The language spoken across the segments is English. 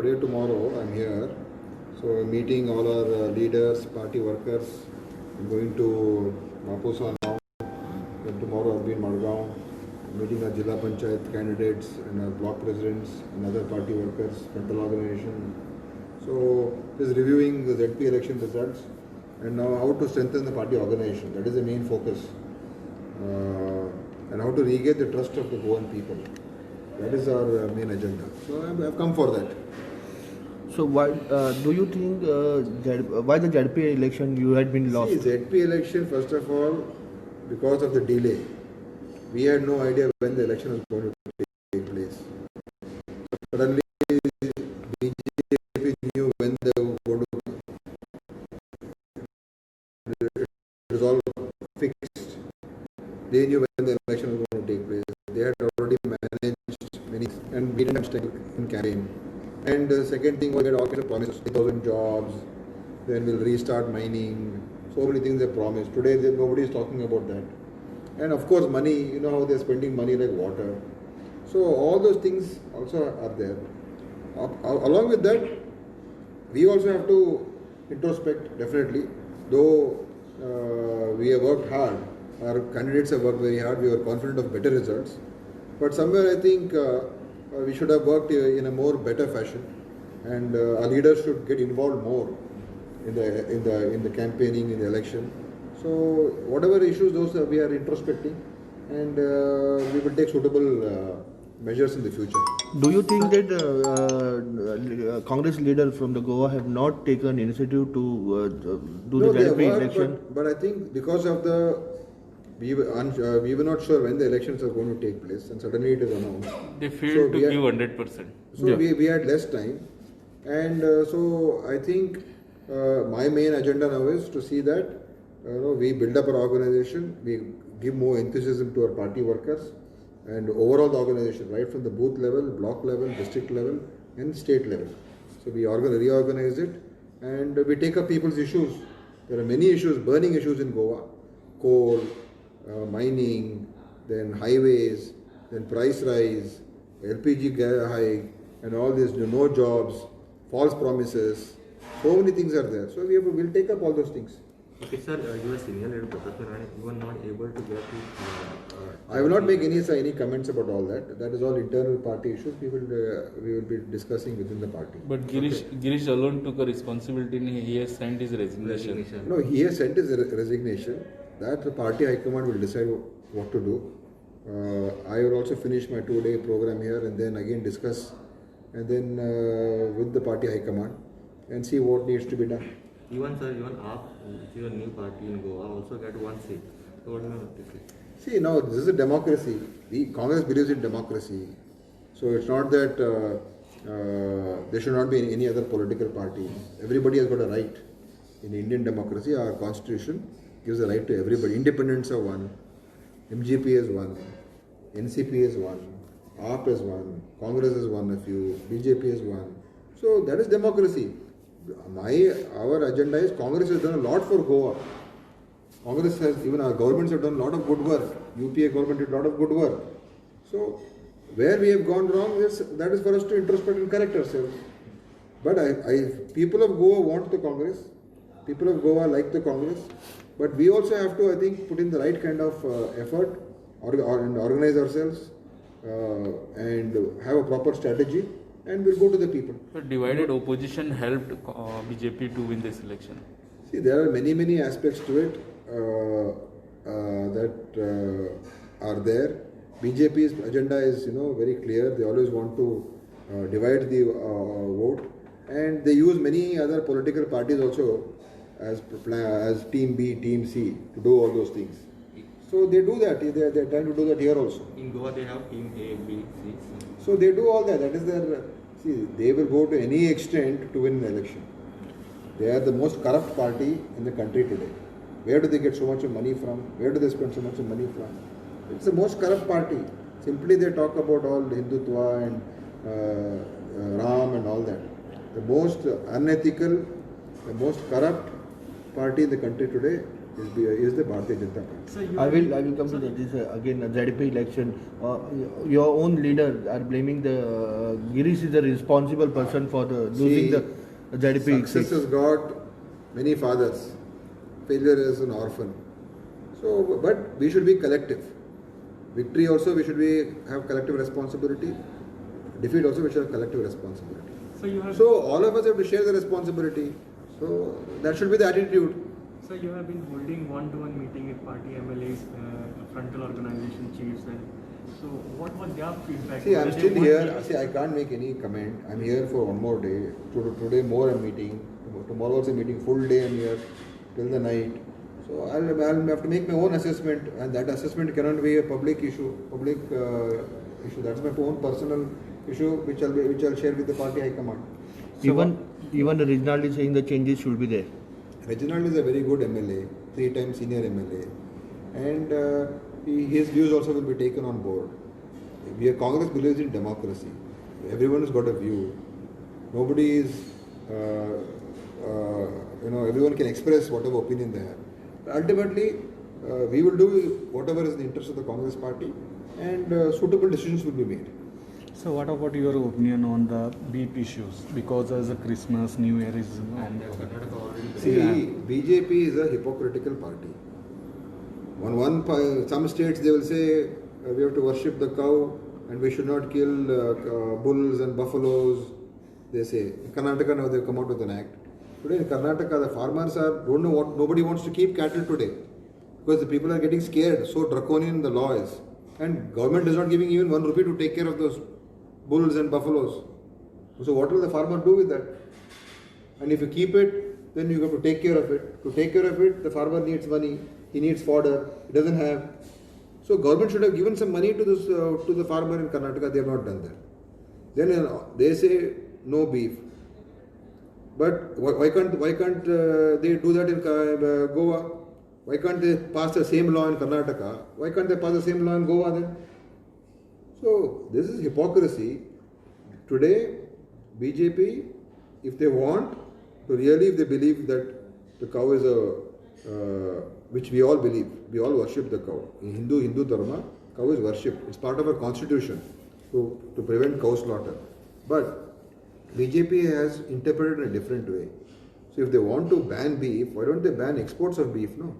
today, tomorrow, I'm here. So meeting all our leaders, party workers. I'm going to Mapusa now. Then tomorrow I'll be in Madgaon, meeting our Jilla Panchayat candidates and our block presidents and other party workers, central organization. So just reviewing the ZP election results and now how to strengthen the party organization. That is the main focus. And how to regain the trust of the Goan people. That is our main agenda. So I've come for that. So why do you think why the ZP election you had been lost? See, ZP election, first of all, because of the delay. We had no idea when the election was going to take place. Suddenly, BJP knew when they were going to. It was all fixed. They knew when the election was going to take place. They had already managed many and we didn't stay in campaign. And the second thing was we had all kinds of promises, 3,000 jobs, then we'll restart mining, so many things they promised. Today nobody is talking about that. And of course money, you know how they're spending money like water. So all those things also are there. Along with that, we also have to introspect definitely. Though we have worked hard, our candidates have worked very hard, we were confident of better results. But somewhere I think we should have worked in a more better fashion, and our leaders should get involved more in the campaigning, in the election. So whatever issues those we are introspecting, and we will take suitable measures in the future. Do you think that Congress leaders from the Goa have not taken initiative to do the ZP election? But I think because of we were not sure when the elections are going to take place, and suddenly it is announced. They failed to give 100%. So we had less time, and so I think my main agenda now is to see that we build up our organization, we give more enthusiasm to our party workers, and overall the organization, right from the booth level, block level, district level, and state level. So we reorganize it, and we take up people's issues. There are many issues, burning issues in Goa: coal, mining, then highways, then price rise, LPG hike, and all this, no jobs, false promises. So many things are there. So we'll take up all those things. Okay, sir, you are senior leader, and you were not able to get to. I will not make any comments about all that. That is all internal party issues. We will be discussing within the party. But Girish alone took a responsibility and he has sent his resignation. No, he has sent his resignation. That the party high command will decide what to do. I will also finish my 2-day program here and then again discuss and then with the party high command and see what needs to be done. Even AAP, which is a new party in Goa, also get one seat. So what do you think? See, now this is a democracy. Congress believes in democracy. So it's not that there should not be any other political party. Everybody has got a right. In Indian democracy, our constitution gives a right to everybody. Independents are one, MGP is one, NCP is one, AAP is one, Congress is one, a few, BJP is one. So that is democracy. Our agenda is Congress has done a lot for Goa. Congress has, even our governments have done a lot of good work. UPA government did a lot of good work. So where we have gone wrong, that is for us to introspect and correct ourselves. But people of Goa want the Congress. People of Goa like the Congress. But we also have to, I think, put in the right kind of effort and organize ourselves and have a proper strategy, and we'll go to the people. But divided opposition helped BJP to win this election. See, there are many aspects to it that are there. BJP's agenda is, very clear. They always want to divide the vote, and they use many other political parties also as Team B, Team C to do all those things. So they do that. They're trying to do that here also. In Goa, they have Team A, B, C. So they do all that. That is their. See, they will go to any extent to win an election. They are the most corrupt party in the country today. Where do they get so much of money from? Where do they spend so much of money from? It's the most corrupt party. Simply they talk about all Hindutva and Ram and all that. The most unethical, the most corrupt party in the country today. is the Bharatiya Janata Party. So you I will come to this again. ZDP election. Your own leader are blaming the Girish is the responsible person for the losing the ZDP. Success has got many fathers. Failure is an orphan. So, but we should be collective. Victory also we should have collective responsibility. Defeat also we should have collective responsibility. So all of us have to share the responsibility. So that should be the attitude. So you have been holding one-to-one meeting with party MLAs, frontal organization chiefs, and so what was their feedback? See, I'm Whether still they want here. to- See, I can't make any comment. I'm here for one more day. Today more I'm meeting. Tomorrow also meeting. Full day I'm here till the night. So I'll have to make my own assessment, and that assessment cannot be a public issue. That's my own personal issue, which I'll share with the party high command. Even the Reginald is saying the changes should be there. Reginald is a very good MLA, 3-time senior MLA, and his views also will be taken on board. Congress believes in democracy. Everyone has got a view. Nobody is, everyone can express whatever opinion they have. But ultimately, we will do whatever is in the interest of the Congress party, and suitable decisions will be made. So what about your opinion on the beef issues? Because as a Christmas, New Year is on. See, BJP is a hypocritical party. Some states they will say we have to worship the cow and we should not kill bulls and buffaloes. They say in Karnataka now they have come out with an act. Today in Karnataka the farmers don't know what, nobody wants to keep cattle today because the people are getting scared. So draconian the law is, and government is not giving even 1 rupee to take care of those bulls and buffaloes. So what will the farmer do with that? And if you keep it, then you have to take care of it. To take care of it, the farmer needs money. He needs fodder. He doesn't have. So government should have given some money to this to the farmer in Karnataka. They have not done that. Then they say no beef. But why can't they do that in Goa? Why can't they pass the same law in Karnataka? Why can't they pass the same law in Goa then? So this is hypocrisy. Today, BJP, if they want to really, if they believe that the cow is which we all believe, we all worship the cow. In Hindu Dharma, cow is worshipped. It's part of our constitution to prevent cow slaughter. But BJP has interpreted in a different way. So if they want to ban beef, why don't they ban exports of beef? No.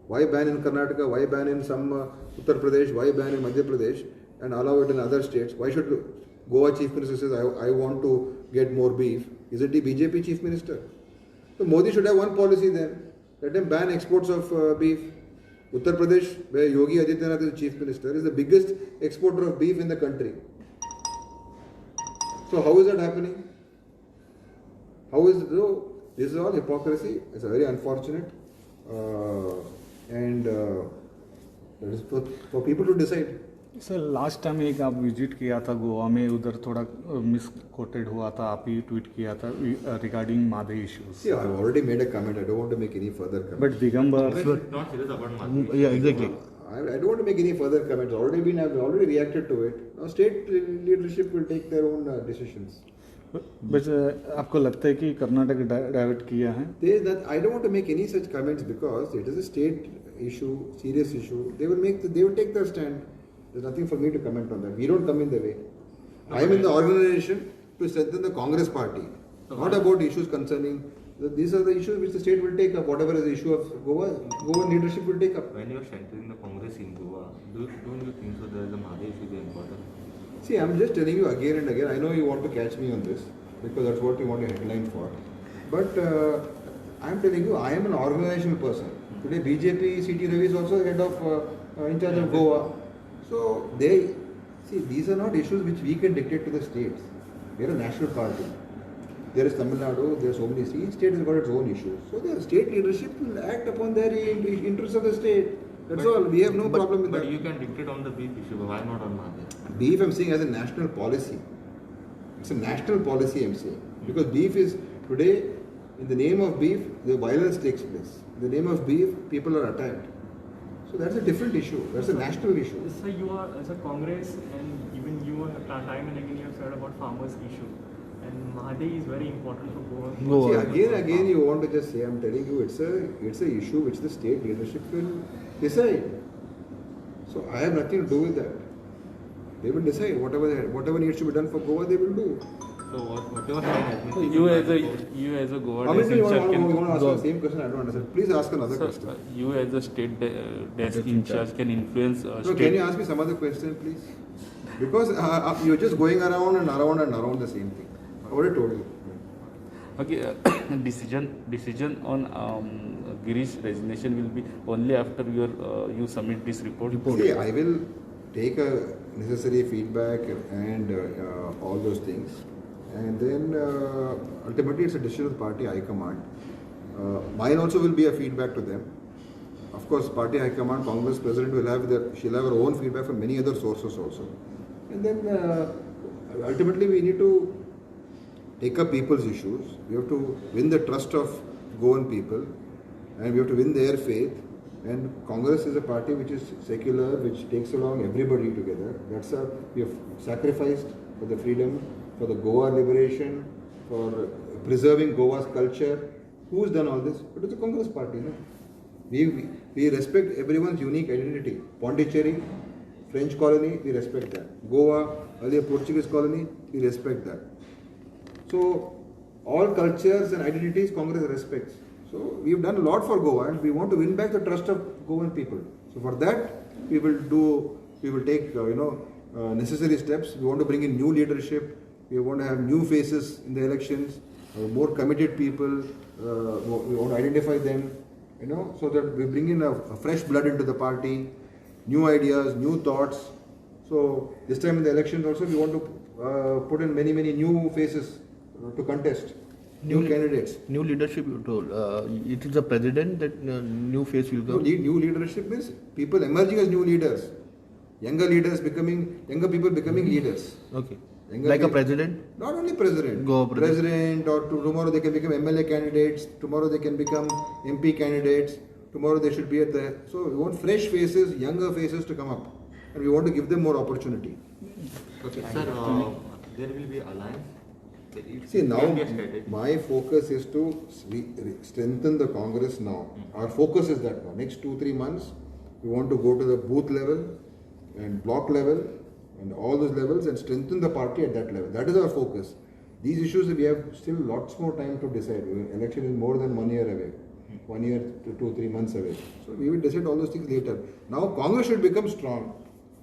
Why ban in Karnataka? Why ban in some Uttar Pradesh? Why ban in Madhya Pradesh? And allow it in other states? Why should Goa Chief Minister says, I want to get more beef? Is it the BJP Chief Minister? So Modi should have one policy then. Let them ban exports of beef. Uttar Pradesh, where Yogi Adityanath is the Chief Minister, is the biggest exporter of beef in the country. So how is that happening? How is it? So this is all hypocrisy. It's a very unfortunate. And that is for people to decide. Sir last time एक आप visit किया था गोवा में, उधर थोड़ा miss coated हुआ था, आप ही ट्वीट किया था रिगार्डिंग माधे issues. See, I've already made a comment. I don't want to make any further comment. But Digambar Not serious about Madhya. Yeah, exactly. I don't want to make any further comments. I've already reacted to it. Now state leadership will take their own decisions. But आपको लगता है कि Karnataka divert किया है? I don't want to make any such comments because it is a state issue, serious issue. They will take their stand. There's nothing for me to comment on that. We don't come in the way. I am in the organization to strengthen the Congress party, not about issues concerning. These are the issues which the state will take up. Whatever is the issue of Goa leadership will take up. When you are strengthening the Congress in Goa, don't you think so there is a Madhya issue is important? See, I'm just telling you again and again. I know you want to catch me on this because that's what you want a headline for. But I'm telling you, I am an organizational person. Today, BJP, C.T. Ravi is also head of in charge of Goa. So these are not issues which we can dictate to the states. We are a national party. There is Tamil Nadu, there are so many states. Each state has got its own issues. So the state leadership will act upon their interests of the state. That's all. We have no problem with that. But you can dictate on the beef issue, but why not on Madhya? Beef I'm saying as a national policy. It's a national policy I'm saying. Because beef is, today, in the name of beef, the violence takes place. In the name of beef, people are attacked. So that's a different issue. That's a national issue. So you are, as a Congress, and even you, time and again you have said about farmers' issue. And Mahadi is very important for Goa. Goa. See, again, you want to just say, I'm telling you, it's a issue which the state leadership will decide. So I have nothing to do with that. They will decide whatever needs to be done for Goa, they will do. So whatever has been You as a Goa How many desk you in charge want can, to ask the same question? I don't understand. Please ask another Sir, question. you as a state desk in charge can influence No, state. can you ask me some other question, please? Because you're just going around and around and around the same thing. I already told you. Okay, decision on Girish resignation will be only after you submit this report. See, I will take a necessary feedback and all those things, and then ultimately it's a decision of the party high command. Mine also will be a feedback to them. Of course, party high command, Congress president she'll have her own feedback from many other sources also, and then ultimately we need to take up people's issues. We have to win the trust of Goan people, and we have to win their faith. And Congress is a party which is secular, which takes along everybody together. We have sacrificed for the freedom, for the Goa liberation, for preserving Goa's culture. Who's done all this? But it's a Congress party, no? We respect everyone's unique identity. Pondicherry, French colony, we respect that. Goa, earlier Portuguese colony, we respect that. So all cultures and identities Congress respects. So we've done a lot for Goa and we want to win back the trust of Goan people. So for that we will take necessary steps. We want to bring in new leadership. We want to have new faces in the elections, more committed people. We want to identify them, so that we bring in a fresh blood into the party, new ideas, new thoughts. So this time in the elections also we want to put in many new faces to contest. New candidates. New leadership, you told. It is the president that new face will No, come. new leadership is people emerging as new leaders. Younger people becoming leaders. Okay. Younger Like a people- president? Not only president. Goa President, or tomorrow they can become MLA candidates. Tomorrow they can become MP candidates. Tomorrow they should be at the. So we want fresh faces, younger faces to come up, and we want to give them more opportunity. Okay, sir, there will be alliance. See, now Can be a strategy. my focus is to strengthen the Congress now. Our focus is that now. Next 2-3 months, we want to go to the booth level and block level and all those levels and strengthen the party at that level. That is our focus. These issues, we have still lots more time to decide. Election is more than 1 year away. 1 year to 2-3 months away. So we will decide all those things later. Now Congress should become strong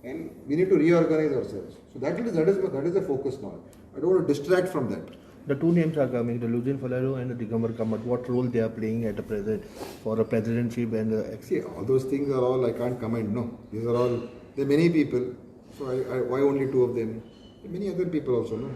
and we need to reorganize ourselves. So that is the focus now. I don't want to distract from that. The two names are coming, the Luzin Falero and the Digambar Kamat. What role they are playing at the present for a presidentship and See, all those things are all, I can't comment, no. These are all, there are many people, so why only two of them? There are many other people also, no.